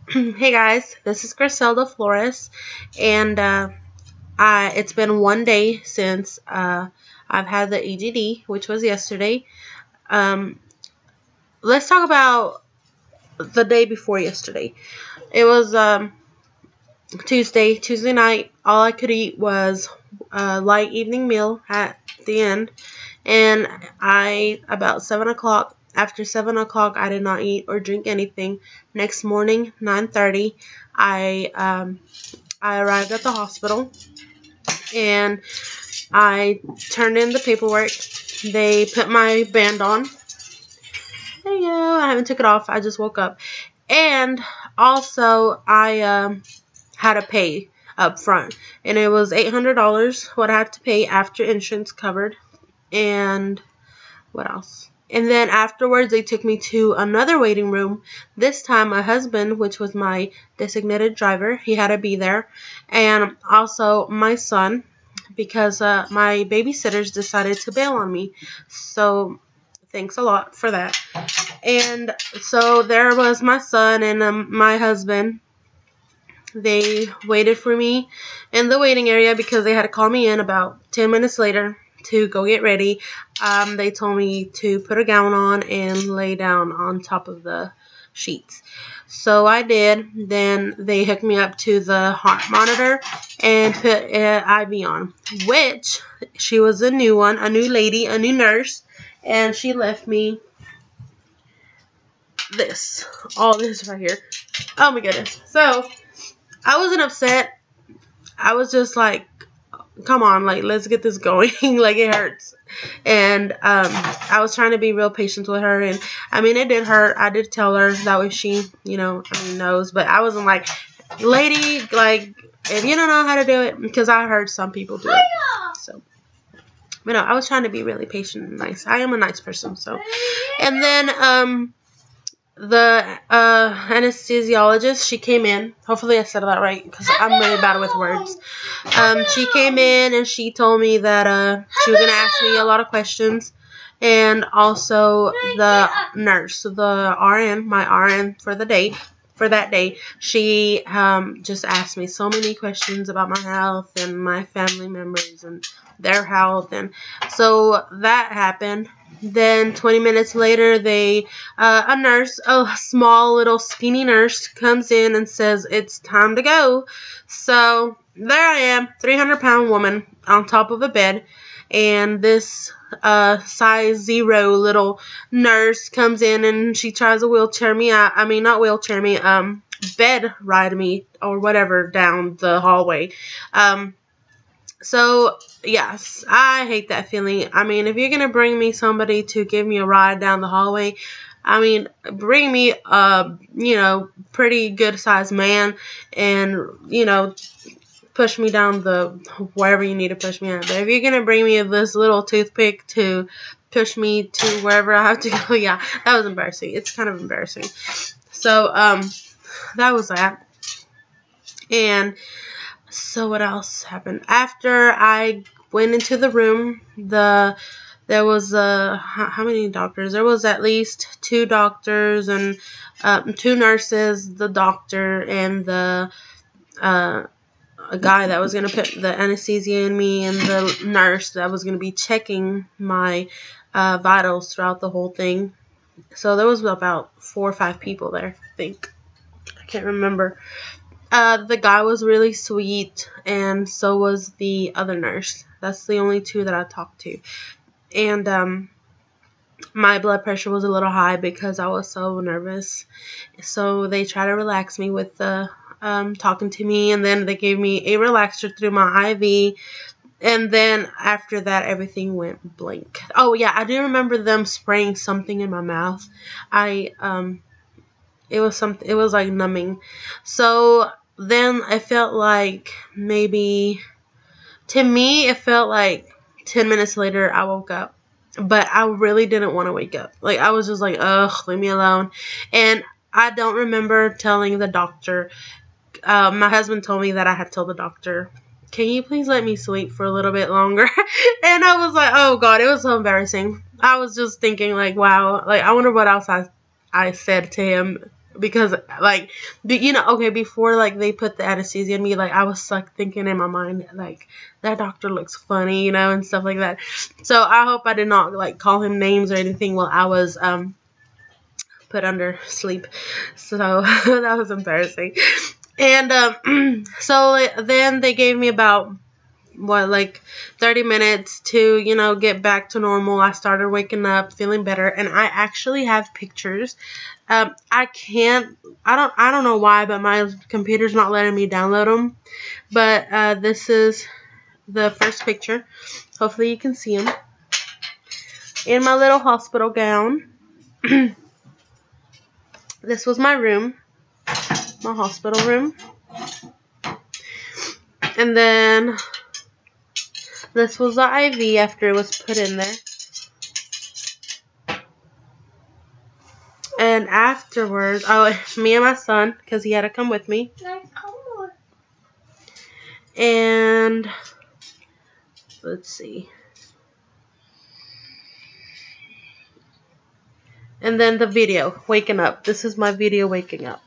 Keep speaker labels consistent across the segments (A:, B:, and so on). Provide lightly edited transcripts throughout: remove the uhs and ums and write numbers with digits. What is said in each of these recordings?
A: Hey guys, this is Griselda Flores, and it's been one day since I've had the EGD, which was yesterday. Um, let's talk about the day before yesterday. It was Tuesday night. All I could eat was a light evening meal at the end, and about 7 o'clock. After 7 o'clock, I did not eat or drink anything. Next morning, 9:30, I arrived at the hospital and I turned in the paperwork. They put my band on. There you go. I haven't took it off. I just woke up. And also, I had to pay up front. And it was $800 what I had to pay after insurance covered. And what else? And then afterwards, they took me to another waiting room. This time, my husband, which was my designated driver, he had to be there. And also my son, because my babysitters decided to bail on me. So thanks a lot for that. And so there was my son and my husband. They waited for me in the waiting area because they had to call me in about 10 minutes later to go get ready. They told me to put a gown on and lay down on top of the sheets. So I did. Then they hooked me up to the heart monitor and put an IV on, which she was a new one, a new lady, a new nurse, and she left me all this right here. Oh my goodness. So I wasn't upset. I was just like, come on, like, let's get this going. Like, it hurts. And I was trying to be real patient with her. And, I mean, it did hurt. I did tell her. That way she, knows. But I wasn't like, lady, like, if you don't know how to do it. Because I heard some people do it. So, but no, I was trying to be really patient and nice. I am a nice person. So, and then, the anesthesiologist, she came in. Hopefully I said that right because I'm really bad with words. She came in and she told me that she was going to ask me a lot of questions. And also the nurse, the RN, my RN for that day, she just asked me so many questions about my health and my family members and their health. And so that happened. Then 20 minutes later, a nurse, a small little skinny nurse, comes in and says, it's time to go. So there I am, 300-pound woman on top of a bed. And this size 0 little nurse comes in and she tries to wheelchair me out. I mean, not wheelchair me, bed ride me or whatever down the hallway. So, yes, I hate that feeling. I mean, if you're going to bring me somebody to give me a ride down the hallway, I mean, bring me a, pretty good-sized man and, push me down wherever you need to push me at. But if you're going to bring me this little toothpick to push me to wherever I have to go, yeah, that was embarrassing. It's kind of embarrassing. So, that was that. And so what else happened? After I went into the room, there was how many doctors? There was at least 2 doctors and 2 nurses, the doctor and a guy that was going to put the anesthesia in me, and the nurse that was going to be checking my vitals throughout the whole thing. So there was about 4 or 5 people there, I think. I can't remember. The guy was really sweet, and so was the other nurse. That's the only 2 that I talked to. And my blood pressure was a little high because I was so nervous. So they tried to relax me with the talking to me, and then they gave me a relaxer through my IV. And then after that, everything went blank. Oh yeah, I do remember them spraying something in my mouth. It was like numbing. So then I felt like to me, it felt like 10 minutes later I woke up. But I really didn't want to wake up. Like, I was just like, ugh, leave me alone. And I don't remember telling the doctor. My husband told me that I had told the doctor, can you please let me sleep for a little bit longer? And I was like, oh God, it was so embarrassing. I was just thinking like, wow, like I wonder what else I said to him because like, you know, okay, before like they put the anesthesia in me, like I was like thinking in my mind like that doctor looks funny, you know, and stuff like that. So I hope I did not like call him names or anything while I was put under sleep. So that was embarrassing. And so then they gave me about like 30 minutes to, you know, get back to normal. I started waking up, feeling better, and I actually have pictures. I don't know why, but my computer's not letting me download them. But this is the first picture. Hopefully you can see them. In my little hospital gown. This was my room, my hospital room. And then this was the IV after it was put in there. And afterwards, me and my son, because he had to come with me. And let's see. And then the video, waking up. This is my video waking up.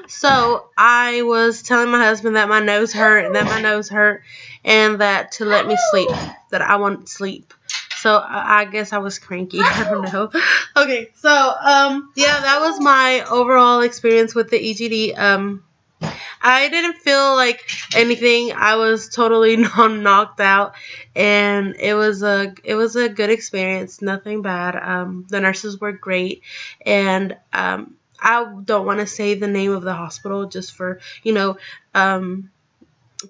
A: So I was telling my husband that my nose hurt, and that to let me sleep, that I want sleep. So I guess I was cranky. I don't know. Okay, so yeah, that was my overall experience with the EGD. I didn't feel like anything. I was totally knocked out, and it was a good experience. Nothing bad. The nurses were great, and I don't want to say the name of the hospital just for, you know,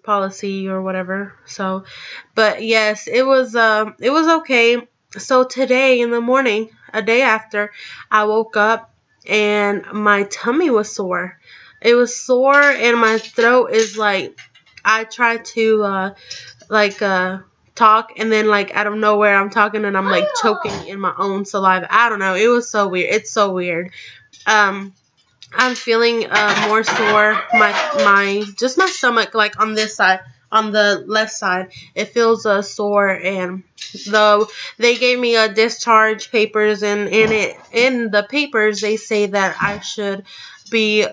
A: policy or whatever. So, but yes, it was okay. So today in the morning, a day after, I woke up and my tummy was sore. It was sore, and my throat is like, I tried to talk, and then like out of nowhere I'm talking and I'm like choking in my own saliva. I don't know. It was so weird. It's so weird. I'm feeling more sore. Just my stomach, like on this side, on the left side, it feels sore. And though they gave me discharge papers, and in the papers they say that I should be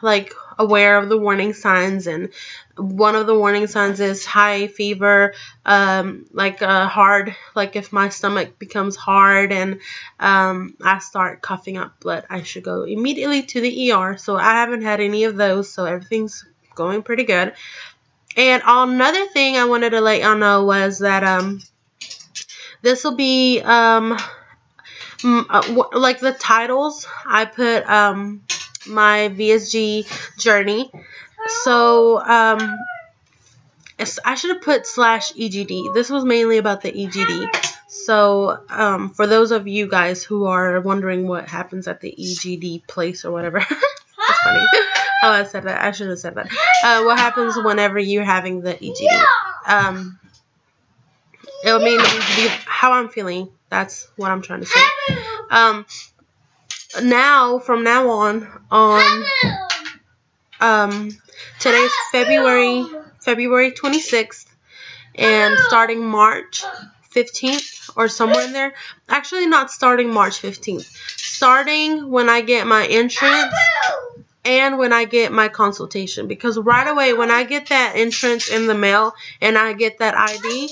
A: like aware of the warning signs, and one of the warning signs is high fever, like hard, like if my stomach becomes hard and I start coughing up blood, I should go immediately to the ER. So I haven't had any of those, so everything's going pretty good. And another thing I wanted to let y'all know was that this will be like the titles. I put my VSG journey. So I should have put /EGD. This was mainly about the EGD. So for those of you guys who are wondering what happens at the EGD place or whatever. That's funny. Oh, I said that. I should have said that. What happens whenever you're having the EGD? It'll mean how I'm feeling. That's what I'm trying to say. Now, from now on today's February 26th, and starting March 15th or somewhere in there. Actually, not starting March 15th. Starting when I get my insurance and when I get my consultation. Because right away, when I get that insurance in the mail and I get that ID,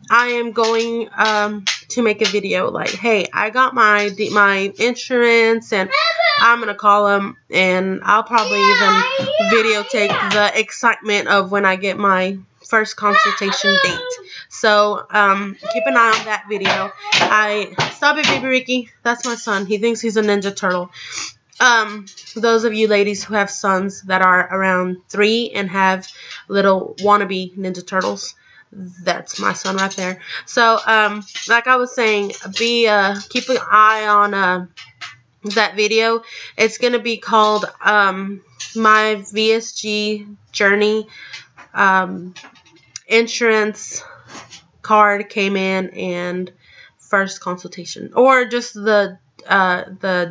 A: I am going to make a video like, hey, I got my insurance, and I'm going to call them, and I'll probably even videotape the excitement of when I get my first consultation date. So keep an eye on that video. Stop it, baby Ricky. That's my son. He thinks he's a Ninja Turtle. Those of you ladies who have sons that are around 3 and have little wannabe Ninja Turtles, that's my son right there. So like I was saying, keep an eye on that video. It's gonna be called my VSG journey. Insurance card came in and first consultation, or just the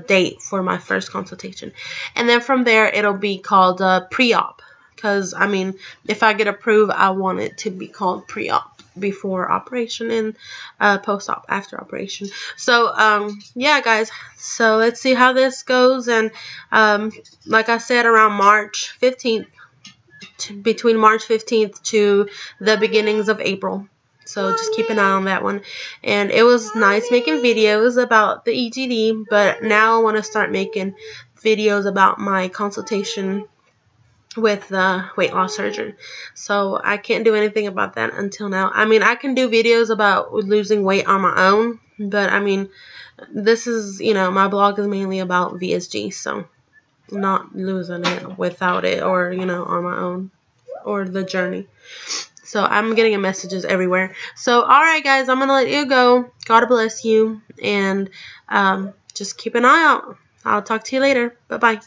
A: date for my first consultation, and then from there it'll be called pre-op, because I mean, if I get approved, I want it to be called pre-op, before operation, and post-op, after operation. So yeah guys, so let's see how this goes. And like I said, around March 15th, between March 15th to the beginnings of April. So just keep an eye on that one. And it was nice making videos about the EGD, but now I want to start making videos about my consultation with the weight loss surgeon. So I can't do anything about that until now. I mean, I can do videos about losing weight on my own, but I mean, this is, you know, my blog is mainly about VSG, so not losing it without it, or, you know, on my own, or the journey. So I'm getting messages everywhere. So alright guys, I'm gonna let you go. God bless you, and just keep an eye out. I'll talk to you later. Bye bye.